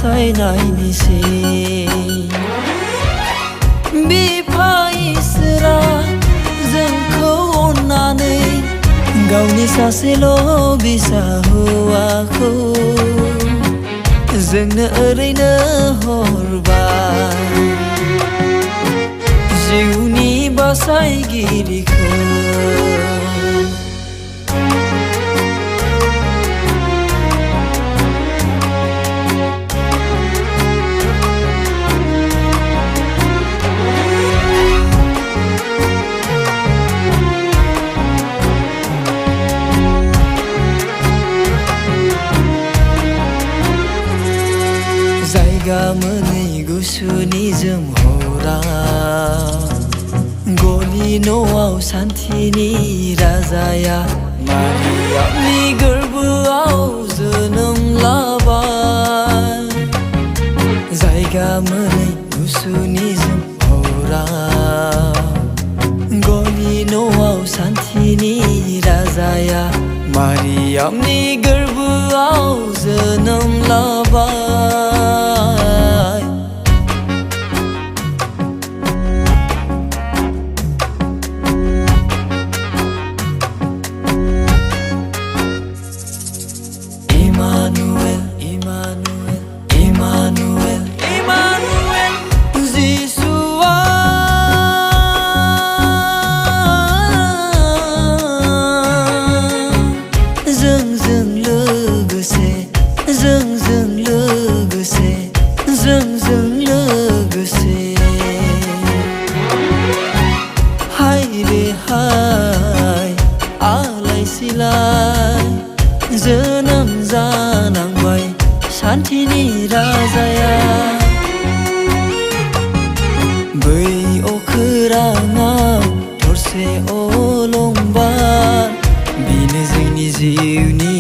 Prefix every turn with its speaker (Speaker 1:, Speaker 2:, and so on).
Speaker 1: बासायनायनिसै बिफा इसोरा जोंखौ अननानै गावनि सासेल' बिसा हौवाखौ जोंनो ओरैनो हरबाय जिउनि बासायगिरिखौ गामोनै गुसुनि जोमहरा गलि न'आव सान्थिनि राजाया मारियामनि गोरबोआव जोनोम लाबाय जायगा मोनै गुसुनि जोमहरा गलि न'आव सान्थिनि राजाया मारियामनि गोरबोआव जोनोम लाबाय जोनोम जानांबाय सान्थिनि राजाया बै अखोराङाव थरसे अलंबार बेनो जोंनि जिउनि